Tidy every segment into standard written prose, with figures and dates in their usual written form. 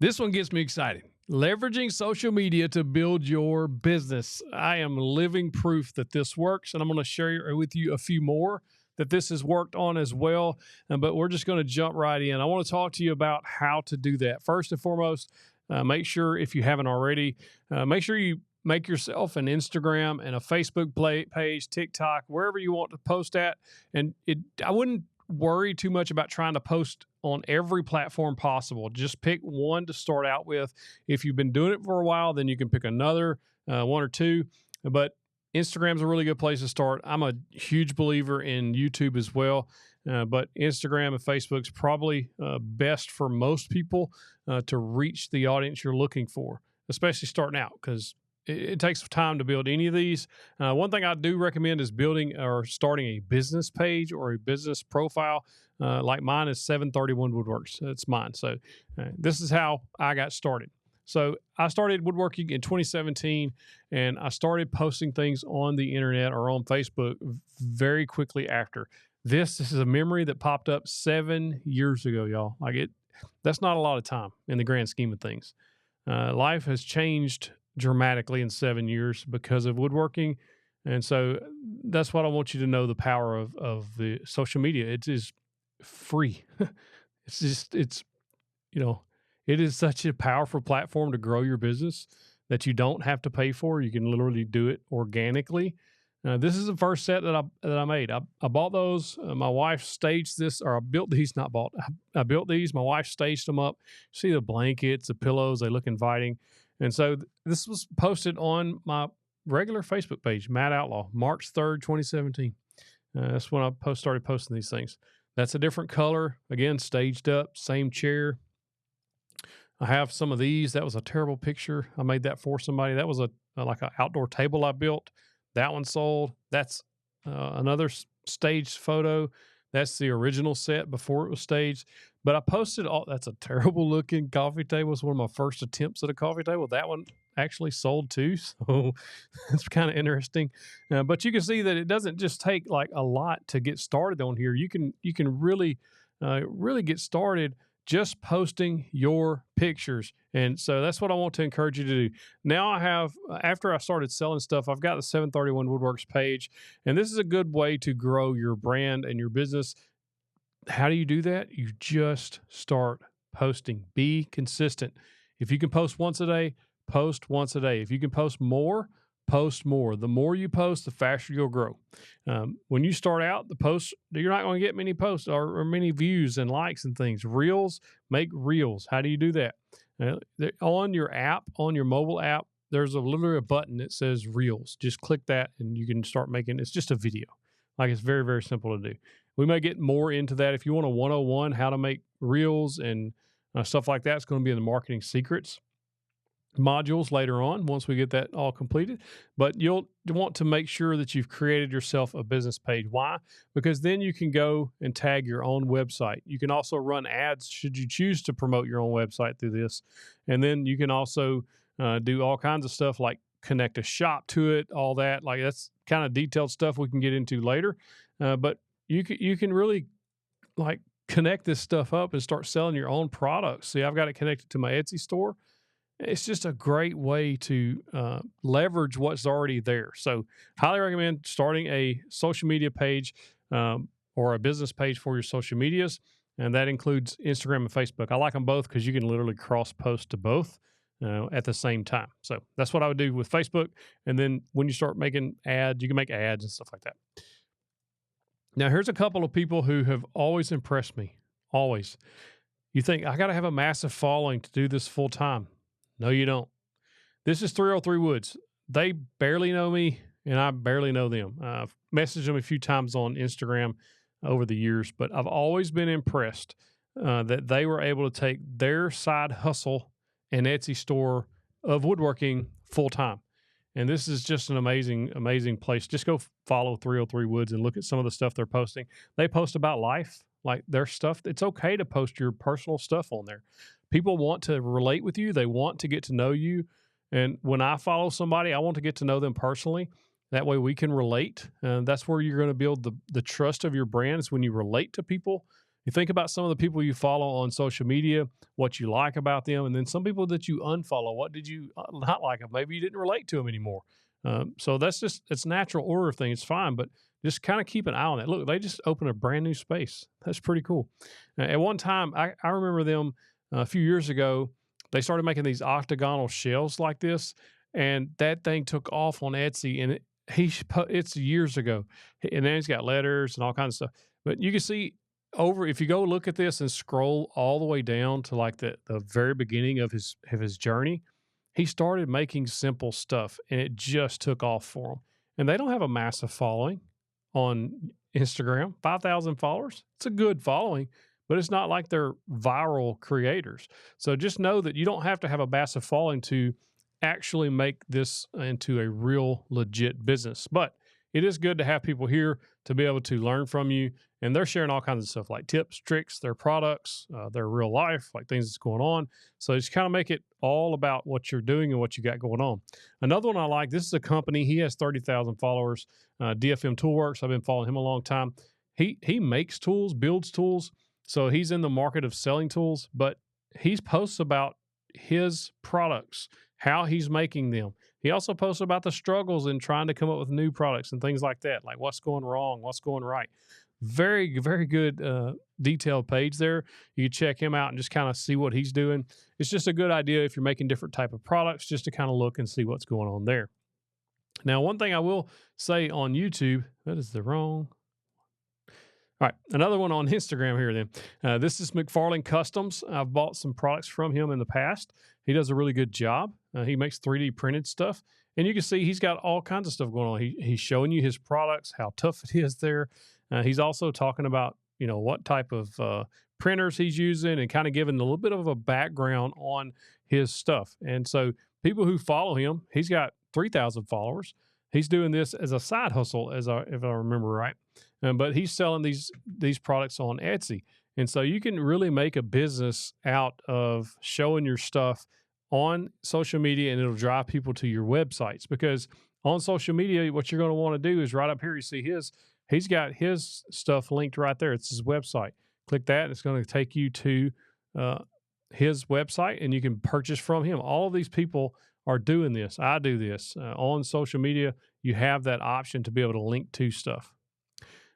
This one gets me excited. Leveraging social media to build your business. I am living proof that this works, and I'm going to share with you a few more that this has worked on as well. But we're just going to jump right in. I want to talk to you about how to do that. First and foremost, make sure, if you haven't already, make sure you make yourself an Instagram and a Facebook page, TikTok, wherever you want to post at. And I wouldn't worry too much about trying to post on every platform possible. Just pick one to start out with. If you've been doing it for a while, then you can pick another one or two. But Instagram's a really good place to start. I'm a huge believer in YouTube as well, but Instagram and Facebook's probably best for most people to reach the audience you're looking for, especially starting out, because it takes time to build any of these. One thing I do recommend is building or starting a business page or a business profile. Like mine is 731 Woodworks. That's mine. So this is how I got started. So I started woodworking in 2017, and I started posting things on the internet or on Facebook very quickly after. This is a memory that popped up 7 years ago, y'all. That's not a lot of time in the grand scheme of things. Life has changed dramatically in 7 years because of woodworking. And so that's what I want you to know, the power of the social media. It is free. It is such a powerful platform to grow your business that you don't have to pay for. You can literally do it organically. This is the first set that I made. I bought those. My wife staged this, or I built these, not bought. I built these. My wife staged them up. See the blankets, the pillows, they look inviting. And so this was posted on my regular Facebook page, Matt Outlaw, March 3rd, 2017. That's when I started posting these things. That's a different color. Again, staged up, same chair. I have some of these. That was a terrible picture. I made that for somebody. That was like an outdoor table I built. That one sold. That's another staged photo. That's the original set before it was staged. But I posted that's a terrible looking coffee table. It's one of my first attempts at a coffee table. That one actually sold too. So it's kind of interesting. But you can see that it doesn't just take like a lot to get started on here. You can really get started just posting your pictures. And so that's what I want to encourage you to do. Now I have, after I started selling stuff, I've got the 731 Woodworks page, and this is a good way to grow your brand and your business. How do you do that? You just start posting. Be consistent. If you can post once a day, post once a day. If you can post more, post more. The more you post, the faster you'll grow. When you start out, the posts, you're not going to get many posts or many views and likes and things. Reels, make reels. How do you do that? On your app, on your mobile app, there's literally a button that says reels. Just click that and you can start making, it's just a video. It's very, very simple to do. We may get more into that. If you want a 101, how to make reels and stuff like that, it's going to be in the marketing secrets modules later on once we get that all completed. But you'll want to make sure that you've created yourself a business page. Why? Because then you can go and tag your own website. You can also run ads should you choose to promote your own website through this. And then you can also do all kinds of stuff like connect a shop to it, all that. Like that's kind of detailed stuff we can get into later. But you can really like connect this stuff up and start selling your own products. See, I've got it connected to my Etsy store. It's just a great way to leverage what's already there. So highly recommend starting a social media page or a business page for your social medias. And that includes Instagram and Facebook. I like them both because you can literally cross post to both at the same time. So that's what I would do with Facebook. And then when you start making ads, you can make ads and stuff like that. Now, here's a couple of people who have always impressed me. Always. You think, I got to have a massive following to do this full time. No, you don't. This is 303 Woods. They barely know me, and I barely know them. I've messaged them a few times on Instagram over the years, but I've always been impressed that they were able to take their side hustle and Etsy store of woodworking full time. And this is just an amazing, amazing place. Just go follow 303 Woods and look at some of the stuff they're posting. They post about life, like their stuff. It's okay to post your personal stuff on there. People want to relate with you. They want to get to know you. And when I follow somebody, I want to get to know them personally. That way we can relate. And that's where you're going to build the trust of your brand is when you relate to people You think about some of the people you follow on social media, what you like about them, and then some people that you unfollow. What did you not like them? Maybe you didn't relate to them anymore. So that's just it's natural order thing. It's fine, but just kind of keep an eye on that. Look, they just opened a brand new space. That's pretty cool. At one time, I remember them a few years ago. They started making these octagonal shells like this, and that thing took off on Etsy. And it's years ago, and then he's got letters and all kinds of stuff. But you can see over if you go look at this and scroll all the way down to like the very beginning of his journey, he started making simple stuff, and it just took off for him. And they don't have a massive following on Instagram, 5,000 followers. It's a good following, but it's not like they're viral creators. So just know that you don't have to have a massive following to actually make this into a real legit business. But it is good to have people here to be able to learn from you. And they're sharing all kinds of stuff like tips, tricks, their products, their real life, like things that's going on. So just kind of make it all about what you're doing and what you got going on. Another one I like, this is a company, he has 30,000 followers, DFM Toolworks. I've been following him a long time. He makes tools, builds tools. So he's in the market of selling tools, but he posts about his products, how he's making them. He also posts about the struggles in trying to come up with new products and things like that, like what's going wrong, what's going right. Very, very good detailed page there. You can check him out and just kind of see what he's doing. It's just a good idea if you're making different type of products, just to kind of look and see what's going on there. Now, one thing I will say on YouTube, that is the wrong. All right, another one on Instagram here then. This is McFarlane Customs. I've bought some products from him in the past. He does a really good job. He makes 3D printed stuff. And you can see he's got all kinds of stuff going on. He's showing you his products, how tough it is there. He's also talking about, what type of printers he's using and kind of giving a little bit of a background on his stuff. And so people who follow him, he's got 3,000 followers. He's doing this as a side hustle, if I remember right. But he's selling these products on Etsy. And so you can really make a business out of showing your stuff on social media, and it'll drive people to your websites. Because on social media, what you're going to want to do is right up here, you see he's got his stuff linked right there. It's his website. Click that, and it's going to take you to his website, and you can purchase from him. All of these people are doing this. I do this. On social media, you have that option to be able to link to stuff.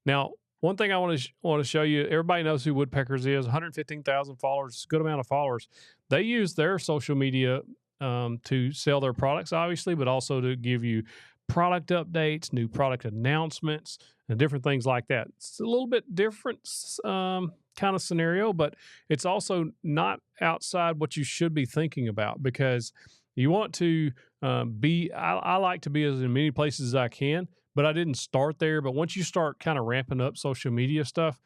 Now, one thing I want to show you, everybody knows who Woodpeckers is, 115,000 followers, good amount of followers. They use their social media to sell their products, obviously, but also to give you product updates, new product announcements, and different things like that. It's a little bit different kind of scenario, but it's also not outside what you should be thinking about, because you want to I like to be as in many places as I can, but I didn't start there. But once you start kind of ramping up social media stuff,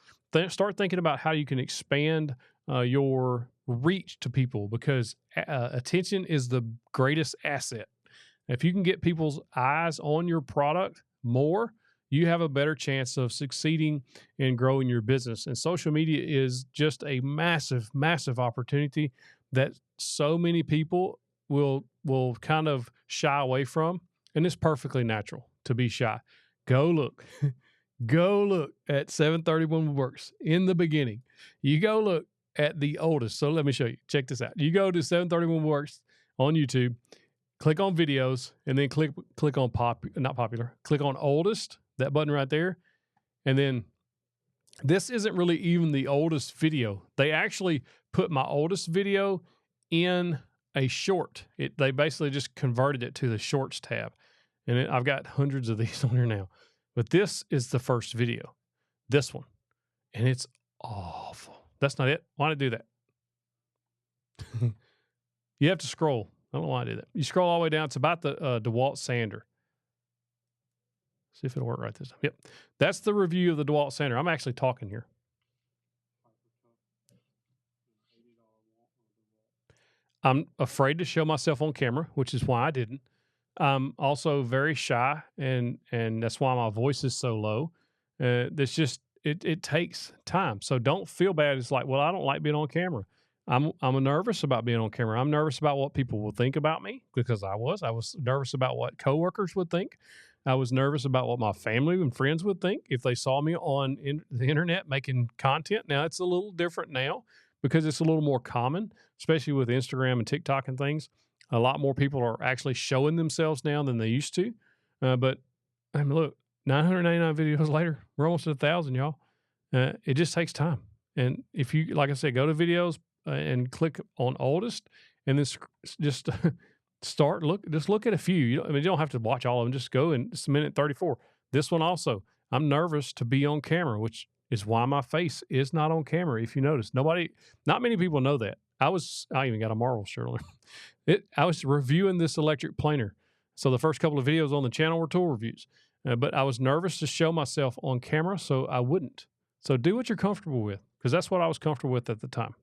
start thinking about how you can expand your reach to people, because attention is the greatest asset. If you can get people's eyes on your product more, you have a better chance of succeeding in growing your business. And social media is just a massive, massive opportunity that so many people will kind of shy away from. And it's perfectly natural to be shy. Go look. Go look at 731 Works in the beginning. You go look at the oldest. So let me show you. Check this out. You go to 731 Works on YouTube, click on videos, and then click on not popular. Click on oldest, that button right there. And then this isn't really even the oldest video. They actually put my oldest video in a short. They basically just converted it to the shorts tab. And I've got hundreds of these on here now. But this is the first video. This one. And it's awful. That's not it. Why did I do that? You have to scroll. I don't know why I did that. You scroll all the way down. It's about the DeWalt sander. See if it'll work right this time. Yep. That's the review of the DeWalt sander. I'm actually talking here. I'm afraid to show myself on camera, which is why I didn't. I'm also very shy, and that's why my voice is so low. That's just it takes time. So don't feel bad. It's like, well, I don't like being on camera. I'm nervous about being on camera. I'm nervous about what people will think about me, because I was nervous about what coworkers would think. I was nervous about what my family and friends would think if they saw me on the internet making content. Now it's a little different now because it's a little more common, especially with Instagram and TikTok and things. A lot more people are actually showing themselves now than they used to. But I mean, look, 999 videos later, we're almost at 1,000, y'all. It just takes time. And if you, like I said, go to videos and click on oldest, and then just just look at a few. I mean, you don't have to watch all of them. Just go, and it's minute 34. This one also, I'm nervous to be on camera, which is why my face is not on camera. If you notice, not many people know that. I even got a Marvel shirt on. I was reviewing this electric planer. So the first couple of videos on the channel were tool reviews, but I was nervous to show myself on camera, so I wouldn't. So do what you're comfortable with, because that's what I was comfortable with at the time.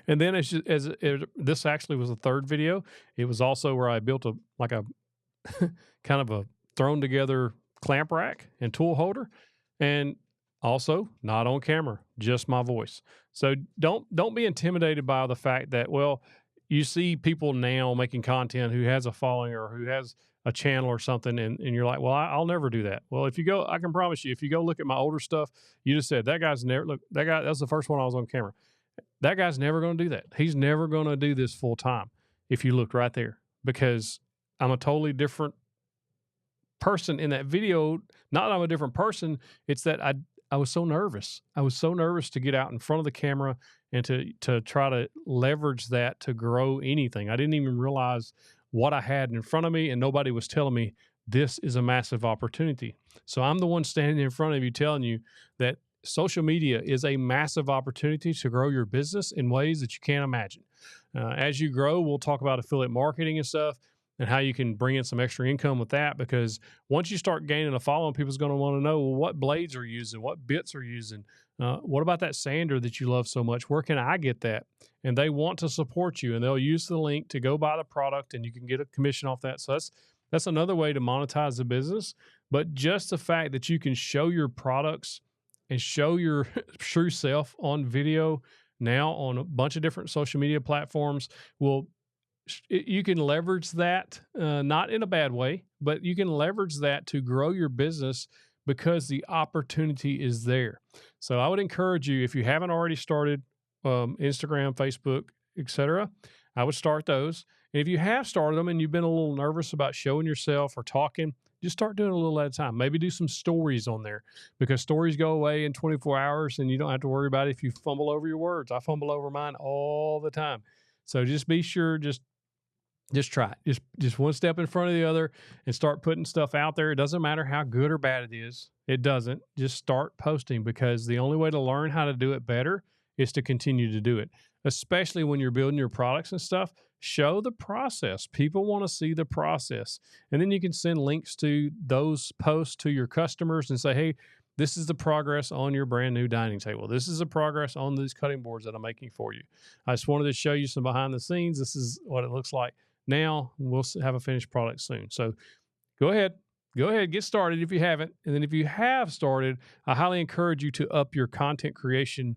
And then this actually was the third video. It was also where I built a kind of a thrown together clamp rack and tool holder, and also not on camera, just my voice. So don't be intimidated by the fact that, well, you see people now making content who has a following or who has a channel or something, and you're like, well, I'll never do that. Well, if you go, I can promise you, if you go look at my older stuff, you just said that guy's never that's the first one I was on camera. That guy's never going to do that. He's never going to do this full time. If you looked right there, because I'm a totally different person in that video. Not that I'm a different person. It's that I was so nervous. I was so nervous to get out in front of the camera and to try to leverage that to grow anything. I didn't even realize what I had in front of me, and nobody was telling me this is a massive opportunity. So I'm the one standing in front of you telling you that social media is a massive opportunity to grow your business in ways that you can't imagine. As you grow, we'll talk about affiliate marketing and stuff, and how you can bring in some extra income with that, because once you start gaining a following, people's going to want to know, well, what blades are you using, what bits are you using, what about that sander that you love so much, where can I get that? And they want to support you, and they'll use the link to go buy the product, and you can get a commission off that. So that's another way to monetize the business. But just the fact that you can show your products and show your true self on video now on a bunch of different social media platforms you can leverage that, not in a bad way, but you can leverage that to grow your business because the opportunity is there. So I would encourage you, if you haven't already started Instagram, Facebook, etc., I would start those. And if you have started them and you've been a little nervous about showing yourself or talking, just start doing a little at a time. Maybe do some stories on there, because stories go away in 24 hours and you don't have to worry about it if you fumble over your words. I fumble over mine all the time. So just be sure, just try it. Just one step in front of the other and start putting stuff out there. It doesn't matter how good or bad it is. It doesn't. Just start posting, because the only way to learn how to do it better is to continue to do it, especially when you're building your products and stuff. Show the process. People want to see the process. And then you can send links to those posts to your customers and say, hey, this is the progress on your brand new dining table. This is the progress on these cutting boards that I'm making for you. I just wanted to show you some behind the scenes. This is what it looks like now. We'll have a finished product soon. So go ahead, get started if you haven't. And then if you have started, I highly encourage you to up your content creation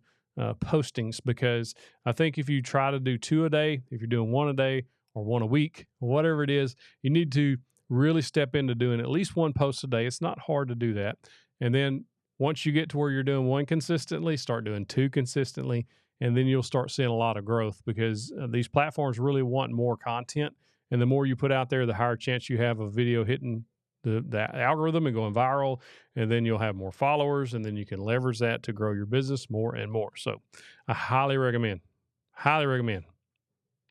postings, because I think if you try to do 2 a day, if you're doing 1 a day or 1 a week, or whatever it is, you need to really step into doing at least 1 post a day. It's not hard to do that. And then once you get to where you're doing 1 consistently, start doing 2 consistently, and then you'll start seeing a lot of growth, because these platforms really want more content. And the more you put out there, the higher chance you have of video hitting the algorithm and going viral, and then you'll have more followers, and then you can leverage that to grow your business more and more. So I highly recommend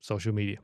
social media.